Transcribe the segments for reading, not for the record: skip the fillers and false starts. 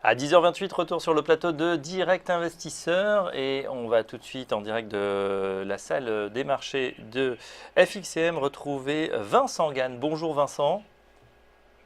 À 10h28, retour sur le plateau de Direct Investisseur et on va tout de suite en direct de la salle des marchés de FXCM retrouver Vincent Gann. Bonjour Vincent.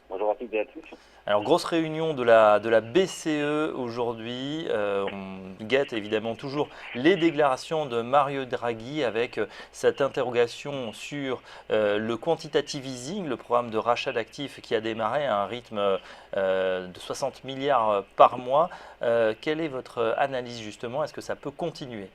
Bonjour à toutes et à tous. Alors grosse réunion de la BCE aujourd'hui. On guette évidemment toujours les déclarations de Mario Draghi avec cette interrogation sur le quantitative easing, le programme de rachat d'actifs qui a démarré à un rythme de 60 milliards par mois. Quelle est votre analyse justement? Est-ce que ça peut continuer?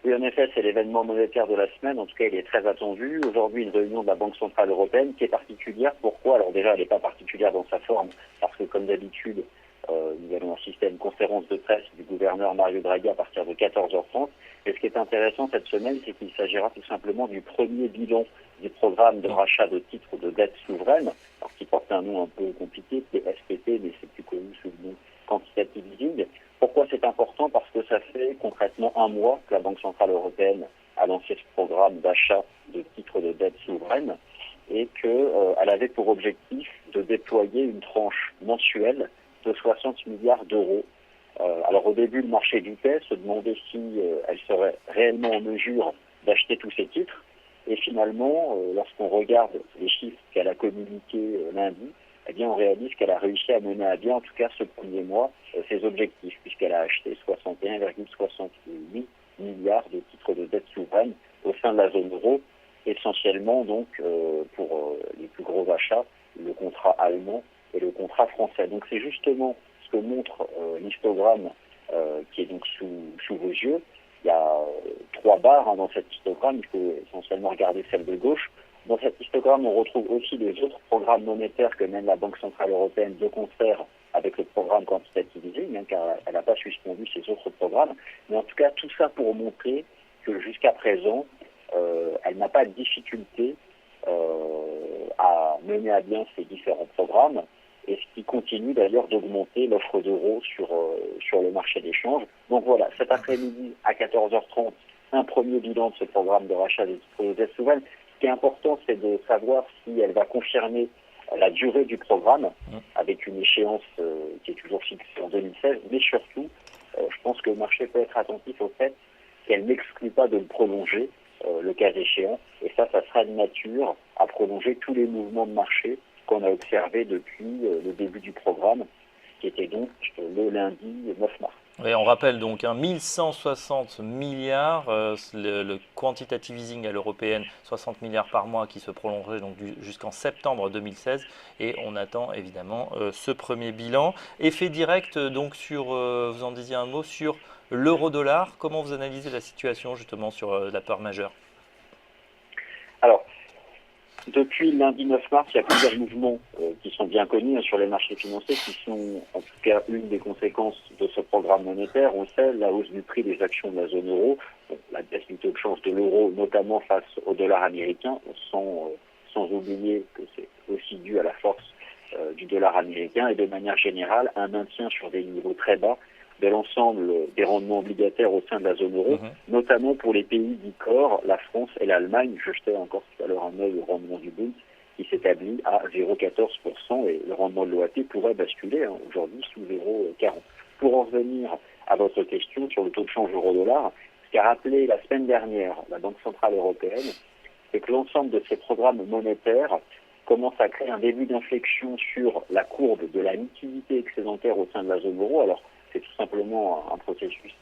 Oui, en effet, c'est l'événement monétaire de la semaine. En tout cas, il est très attendu. Aujourd'hui, une réunion de la Banque Centrale Européenne qui est particulière. Pourquoi? Alors déjà, elle n'est pas particulière dans sa forme, parce que comme d'habitude, nous allons assister à une conférence de presse du gouverneur Mario Draghi à partir de 14h30. Et ce qui est intéressant cette semaine, c'est qu'il s'agira tout simplement du premier bilan du programme de rachat de titres de dette souveraine, alors qui porte un nom un peu compliqué, c'est SPT, mais c'est plus connu sous le nom quantitative easing. Pourquoi c'est important? Parce que ça fait concrètement un mois que la Banque Centrale Européenne a lancé ce programme d'achat de titres de dette souveraine et qu'elle avait pour objectif de déployer une tranche mensuelle de 60 milliards d'euros. Alors au début, le marché doutait, se demandait si elle serait réellement en mesure d'acheter tous ces titres. Et finalement, lorsqu'on regarde les chiffres qu'elle a communiqués lundi, eh bien, on réalise qu'elle a réussi à mener à bien, en tout cas ce premier mois, ses objectifs, puisqu'elle a acheté 61,68 milliards de titres de dette souveraine au sein de la zone euro, essentiellement donc pour les plus gros achats, le contrat allemand et le contrat français. Donc c'est justement ce que montre l'histogramme qui est donc sous vos yeux. Il y a trois barres dans cet histogramme, il faut essentiellement regarder celle de gauche. Dans cet histogramme, on retrouve aussi les autres programmes monétaires que mène la Banque Centrale Européenne de concert avec le programme quantitative easing, car elle n'a pas suspendu ces autres programmes. Mais en tout cas, tout ça pour montrer que jusqu'à présent, elle n'a pas de difficulté à mener à bien ces différents programmes, et ce qui continue d'ailleurs d'augmenter l'offre d'euros sur le marché d'échange. Donc voilà, cet après-midi à 14h30, un premier bilan de ce programme de rachat des titres de dette souveraine. Ce qui est important, c'est de savoir si elle va confirmer la durée du programme, avec une échéance qui est toujours fixée en 2016, mais surtout, je pense que le marché peut être attentif au fait qu'elle n'exclut pas de le prolonger, le cas échéant, et ça sera de nature à prolonger tous les mouvements de marché qu'on a observés depuis le début du programme, qui était donc le lundi 9 mars. Oui, on rappelle donc 1160 milliards, le quantitative easing à l'européenne, 60 milliards par mois qui se prolongerait donc jusqu'en septembre 2016 et on attend évidemment ce premier bilan. Effet direct donc sur, vous en disiez un mot, sur l'euro-dollar. Comment vous analysez la situation justement sur la peur majeure? Alors, depuis lundi 9 mars, il y a plusieurs mouvements qui sont bien connus sur les marchés financiers, qui sont en tout cas une des conséquences de ce programme monétaire. On sait la hausse du prix des actions de la zone euro, la baisse du taux de change de l'euro, notamment face au dollar américain, sans oublier que c'est aussi dû à la force du dollar américain et de manière générale un maintien sur des niveaux très bas de l'ensemble des rendements obligataires au sein de la zone euro, notamment pour les pays dits core, la France et l'Allemagne. Je jetais encore tout à l'heure un œil au rendement du Bund qui s'établit à 0,14% et le rendement de l'OAT pourrait basculer aujourd'hui sous 0,40. Pour en revenir à votre question sur le taux de change euro-dollar, ce qu'a rappelé la semaine dernière la Banque Centrale Européenne, c'est que l'ensemble de ces programmes monétaires commence à créer un début d'inflexion sur la courbe de la liquidité excédentaire au sein de la zone euro. Alors, c'est tout simplement un processus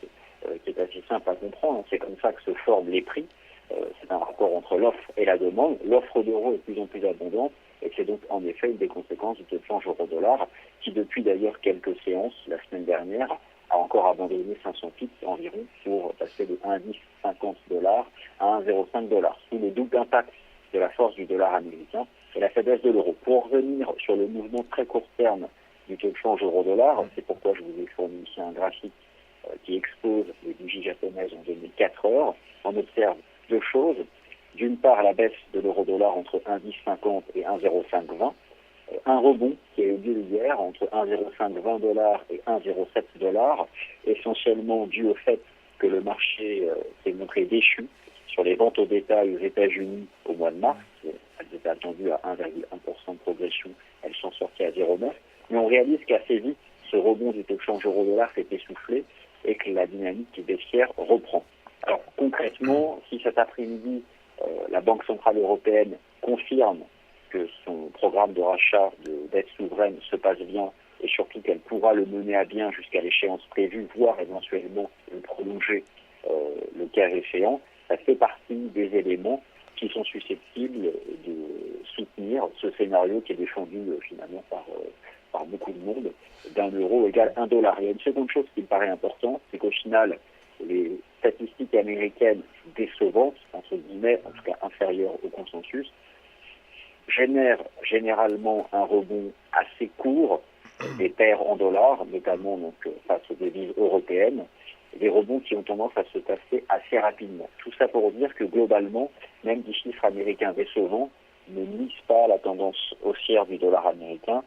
qui est assez simple à comprendre. C'est comme ça que se forment les prix. C'est un rapport entre l'offre et la demande. L'offre d'euros est de plus en plus abondante et c'est donc en effet une des conséquences du taux de change euro-dollar qui, depuis d'ailleurs quelques séances, la semaine dernière, a encore abandonné 500 pips environ pour passer de 1,1050 $ à 1,05 $, sous le double impact de la force du dollar américain et la faiblesse de l'euro. Pour revenir sur le mouvement très court terme du taux de change euro-dollar, c'est pourquoi je vous ai fourni ici un graphique qui expose les bougies japonaises en 24 heures. On observe deux choses. D'une part, la baisse de l'euro-dollar entre 1,1050 et 1,0520. Un rebond qui a eu lieu hier entre 1,0520 $ et 1,07 $, essentiellement dû au fait que le marché s'est montré déchu sur les ventes au détail aux États-Unis au mois de mars. Elles étaient attendues à 1,1% de progression, elles sont sorties à 0,9%. Mais on réalise qu'assez vite, ce rebond du taux de change euro-dollar s'est essoufflé et que la dynamique baissière reprend. Alors concrètement, si cet après-midi, la Banque Centrale Européenne confirme que son programme de rachat de dette souveraine se passe bien et surtout qu'elle pourra le mener à bien jusqu'à l'échéance prévue, voire éventuellement le prolonger le cas échéant, ça fait partie des éléments qui sont susceptibles de soutenir ce scénario qui est défendu finalement par beaucoup de monde, d'un euro égale $1. Il y a une seconde chose qui me paraît importante, c'est qu'au final, les statistiques américaines décevantes, entre guillemets, en tout cas inférieures au consensus, génèrent généralement un rebond assez court des paires en dollars, notamment donc face aux devises européennes, des rebonds qui ont tendance à se tasser assez rapidement. Tout ça pour dire que globalement, même des chiffres américains décevants ne nuisent pas à la tendance haussière du dollar américain.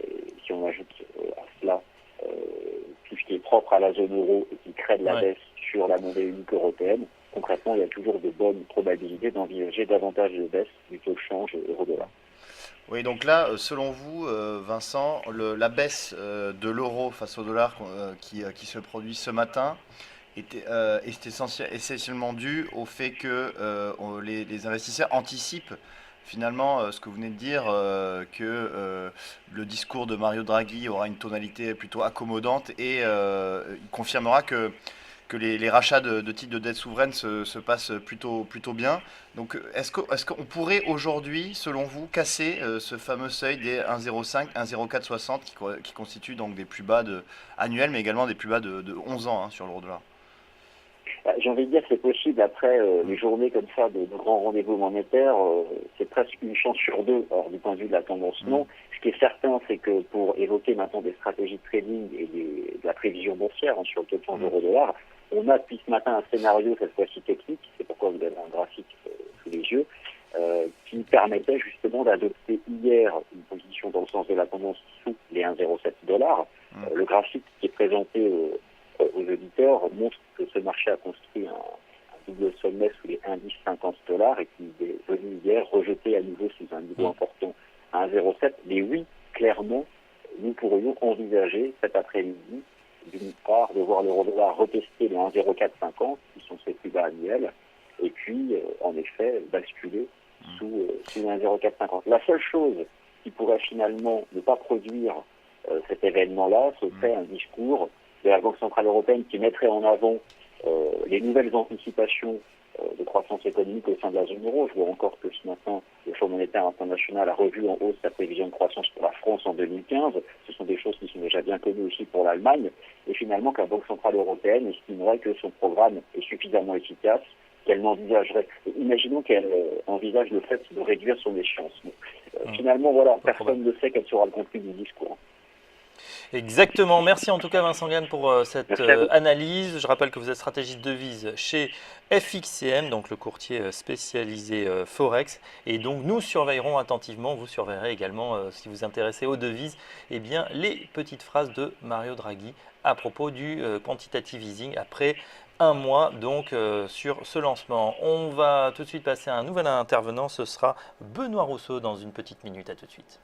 Et si on ajoute à cela tout ce qui est propre à la zone euro et qui crée de la baisse sur la monnaie unique européenne, concrètement, il y a toujours de bonnes probabilités d'envisager davantage de baisse du taux de change euro-dollar. Oui, donc là, selon vous, Vincent, la baisse de l'euro face au dollar qui se produit ce matin est essentiellement due au fait que les investisseurs anticipent finalement ce que vous venez de dire, que le discours de Mario Draghi aura une tonalité plutôt accommodante et il confirmera que les rachats de titres de dette souveraine se passent plutôt bien. Donc est-ce qu'on pourrait aujourd'hui, selon vous, casser ce fameux seuil des 1,05, 1,0460 qui constituent donc des plus bas annuels, mais également des plus bas de 11 ans sur l'euro-dollar? J'ai envie de dire que c'est possible. Après, les journées comme ça de grands rendez-vous monétaires, c'est presque une chance sur deux. Alors, du point de vue de la tendance, non. Ce qui est certain, c'est que pour évoquer maintenant des stratégies de trading et de la prévision boursière sur le taux de change euro-dollar, on a depuis ce matin un scénario, cette fois-ci technique, c'est pourquoi vous avez un graphique sous les yeux, qui permettait justement d'adopter hier une position dans le sens de la tendance sous les 1,07 $. Le graphique qui est présenté aux auditeurs montre que ce marché a construit un double sommet sous les indices 50 $ et qui est venu hier rejeter à nouveau sous un niveau important à 1,07. Mais oui, clairement, nous pourrions envisager cet après-midi, d'une part, de voir l'euro-dollar retester les 1,0450, qui sont ses plus bas annuels, et puis, en effet, basculer sous 1,0450. La seule chose qui pourrait finalement ne pas produire cet événement-là, ce serait un discours de la Banque Centrale Européenne qui mettrait en avant les nouvelles anticipations de croissance économique au sein de la zone euro. Je vois encore que ce matin, le Fonds monétaire international a revu en hausse sa prévision de croissance pour la France en 2015. Ce sont des choses qui sont déjà bien connues aussi pour l'Allemagne. Et finalement, que la Banque Centrale Européenne estimerait que son programme est suffisamment efficace, qu'elle n'envisagerait. Imaginons qu'elle envisage le fait de réduire son échéance. Finalement, voilà, personne ne sait quel sera le contenu du discours. Exactement. Merci en tout cas Vincent Gann pour cette analyse. Je rappelle que vous êtes stratégiste de devise chez FXCM, donc le courtier spécialisé Forex. Et donc nous surveillerons attentivement, vous surveillerez également si vous intéressez aux devises, eh bien, les petites phrases de Mario Draghi à propos du quantitative easing après un mois donc sur ce lancement. On va tout de suite passer à un nouvel intervenant, ce sera Benoît Rousseau dans une petite minute. À tout de suite.